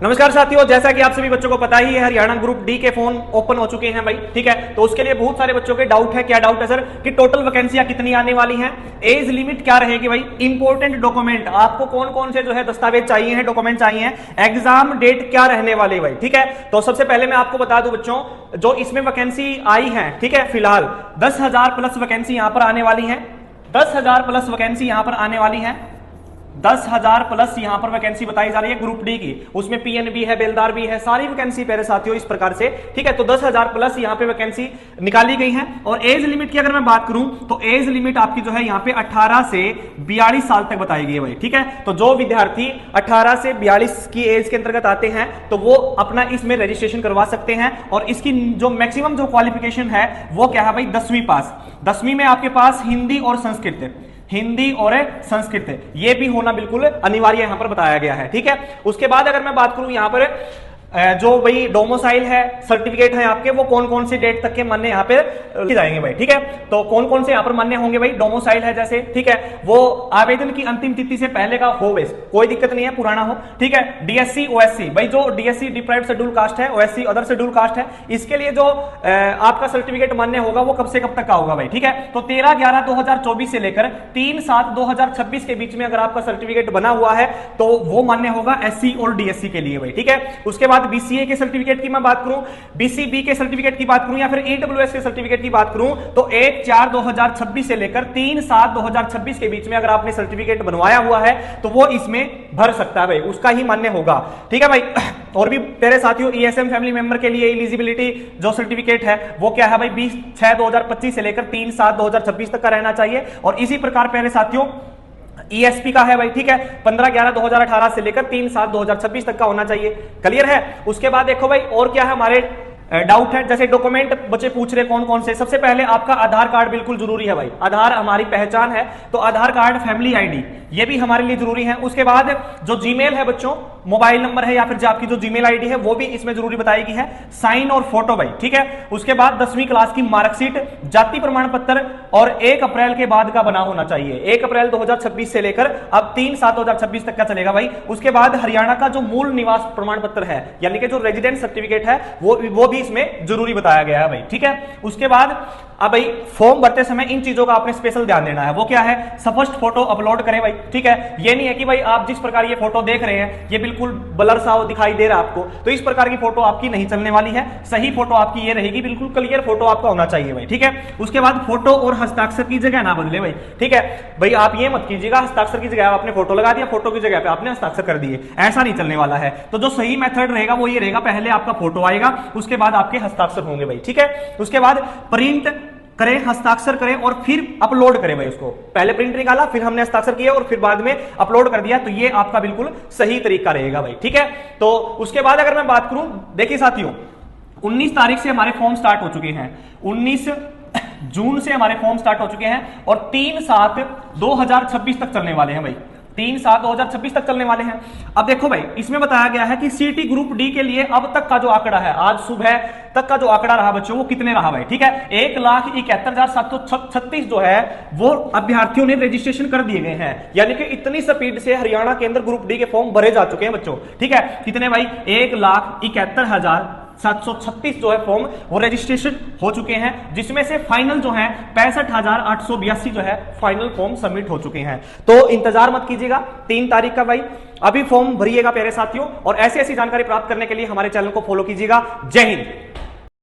नमस्कार साथियों, जैसा कि आप सभी बच्चों को पता ही है, हरियाणा ग्रुप डी के फॉर्म ओपन हो चुके हैं भाई। ठीक है, तो उसके लिए बहुत सारे बच्चों के डाउट है। क्या डाउट है सर? कि टोटल वैकेंसियां कितनी आने वाली हैं, एज लिमिट क्या रहेगी भाई, इंपॉर्टेंट डॉक्यूमेंट आपको कौन कौन से जो है दस्तावेज चाहिए हैं, डॉक्यूमेंट चाहिए हैं, एग्जाम डेट क्या रहने वाली भाई। ठीक है, तो सबसे पहले मैं आपको बता दूं बच्चों, जो इसमें वैकेंसी आई है, ठीक है, फिलहाल 10,000 प्लस वैकेंसी यहां पर आने वाली है। 10,000 प्लस वैकेंसी यहां पर आने वाली है। 10,000 प्लस यहां पर वैकेंसी बताई जा रही है ग्रुप डी की। उसमें पीएन भी है, बेलदार भी है, सारी वैकेंसी प्यारे साथियों इस प्रकार से। ठीक है, तो 10,000 प्लस यहां पे वैकेंसी निकाली गई है। और एज लिमिट की अगर मैं बात करूं तो एज लिमिट आपकी जो है यहां पे 18 से 42 साल तक बताई गई है भाई। ठीक है, तो जो विद्यार्थी 18 से 42 की एज के अंतर्गत आते हैं तो वो अपना इसमें रजिस्ट्रेशन करवा सकते हैं। और इसकी जो मैक्सिमम जो क्वालिफिकेशन है वो क्या है भाई, 10वीं पास। 10वीं में आपके पास हिंदी और संस्कृत, हिंदी और संस्कृत ये भी होना बिल्कुल अनिवार्य यहां पर बताया गया है। ठीक है, उसके बाद अगर मैं बात करूं यहां पर जो भाई डोमोसाइल है, सर्टिफिकेट है आपके, वो कौन कौन सी डेट तक के मान्य यहाँ पे जाएंगे भाई। ठीक है, तो कौन कौन से यहाँ पर मान्य होंगे भाई, डोमोसाइल है जैसे, ठीक है, वो आवेदन की अंतिम तिथि से पहले का हो, वैसे कोई दिक्कत नहीं है, पुराना हो। ठीक है, डीएससी ओएससी भाई, जो डीएससी डिप्राइव्ड शेड्यूल कास्ट है, ओएससी अदर शेड्यूल कास्ट है, इसके लिए जो आपका सर्टिफिकेट मान्य होगा वो कब से कब तक का होगा भाई। ठीक है, तो 13/11/2024 से लेकर 3/7/2026 के बीच में अगर आपका सर्टिफिकेट बना हुआ है तो वो मान्य होगा एससी और डीएससी के लिए भाई। ठीक है, उसके बाद बीसीए के सर्टिफिकेट की मैं बात करूं, बीसीबी के सर्टिफिकेट की बात करूं या फिर ईडब्ल्यूएस के सर्टिफिकेट की बात करूं तो 1/4/2026 से लेकर 3/7/2026 के बीच में अगर आपने सर्टिफिकेट बनवाया हुआ है तो वो इसमें भर सकता है भाई, उसका ही मान्य होगा। ठीक है भाई, और भी प्यारे साथियों, ईएसएम फैमिली मेंबर के लिए एलिजिबिलिटी जो सर्टिफिकेट है वो क्या है भाई, 20/6/2025 से लेकर 3/7/2026 तक का रहना चाहिए। और इसी प्रकार प्यारे साथियों ईएसपी का है भाई। ठीक है, 15/11/2018 से लेकर 3/7/2026 तक का होना चाहिए। क्लियर है? उसके बाद देखो भाई और क्या है हमारे डाउट है, जैसे डॉक्यूमेंट बच्चे पूछ रहे कौन कौन से। सबसे पहले आपका आधार कार्ड बिल्कुल जरूरी है भाई, आधार हमारी पहचान है, तो आधार कार्ड, फैमिली आईडी ये भी हमारे लिए जरूरी है। उसके बाद जो जीमेल है बच्चों, मोबाइल नंबर है या फिर जो आपकी जो जीमेल आईडी है वो भी इसमें जरूरी बताई गई है। साइन और फोटो भाई। ठीक है, उसके बाद 10वीं क्लास की मार्कशीट, जाति प्रमाण पत्र और 1 अप्रैल के बाद का बना होना चाहिए। 1 अप्रैल 2026 से लेकर अब 3/7/2026 तक का चलेगा भाई। उसके बाद हरियाणा का जो मूल निवास प्रमाण पत्र है यानी कि जो रेजिडेंट सर्टिफिकेट है वो भी इसमें जरूरी बताया गया है भाई। ठीक है, उसके बाद अब भाई फॉर्म भरते समय इन चीजों का आपने स्पेशल ध्यान देना है। वो क्या है, स्पष्ट फोटो अपलोड करें भाई। ठीक है, ये नहीं है कि भाई आप जिस प्रकार ये फोटो देख रहे हैं ये बिल्कुल ब्लर सा दिखाई दे रहा है आपको, तो इस प्रकार की फोटो आपकी नहीं चलने वाली है। सही फोटो आपकी ये रहेगी, बिल्कुल क्लियर फोटो आपका होना चाहिए भाई। ठीक है, उसके बाद फोटो और हस्ताक्षर की जगह ना बदले भाई। ठीक है भाई, आप ये मत कीजिएगा हस्ताक्षर की जगह आपने फोटो लगा दिया, फोटो की जगह पे आपने हस्ताक्षर कर दिए, ऐसा नहीं चलने वाला है। तो जो सही मेथड रहेगा वो ये रहेगा, पहले आपका फोटो आएगा, उसके बाद आपके हस्ताक्षर होंगे भाई। ठीक है, उसके बाद प्रिंट करें, हस्ताक्षर करें और फिर अपलोड करें भाई उसको। पहले प्रिंट निकाला, फिर हमने हस्ताक्षर किया और फिर बाद में अपलोड कर दिया, तो ये आपका बिल्कुल सही तरीका रहेगा भाई। ठीक है, तो उसके बाद अगर मैं बात करूं, देखिए साथियों 19 तारीख से हमारे फॉर्म स्टार्ट हो चुके हैं, 19 जून से हमारे फॉर्म स्टार्ट हो चुके हैं और 3/7/2026 तक चलने वाले हैं भाई। 3/7/2026 तक चलने वाले हैं। अब देखो भाई, इसमें बताया गया है कि सीटी ग्रुप डी के लिए अब तक का जो आंकड़ा है, आज सुबह तक का जो आंकड़ा रहा बच्चों, वो कितने रहा भाई। ठीक है, 1,71,736 जो है वो अभ्यर्थियों ने रजिस्ट्रेशन कर दिए गए हैं। यानी कि इतनी स्पीड से हरियाणा के अंदर ग्रुप डी के फॉर्म भरे जा चुके हैं बच्चों। ठीक है, कितने भाई, 1,71,736 जो है फॉर्म वो रजिस्ट्रेशन हो चुके हैं, जिसमें से फाइनल जो है 65,882 जो है फाइनल फॉर्म सबमिट हो चुके हैं। तो इंतजार मत कीजिएगा 3 तारीख का भाई, अभी फॉर्म भरिएगा प्यारे साथियों। और ऐसी ऐसी जानकारी प्राप्त करने के लिए हमारे चैनल को फॉलो कीजिएगा। जय हिंद।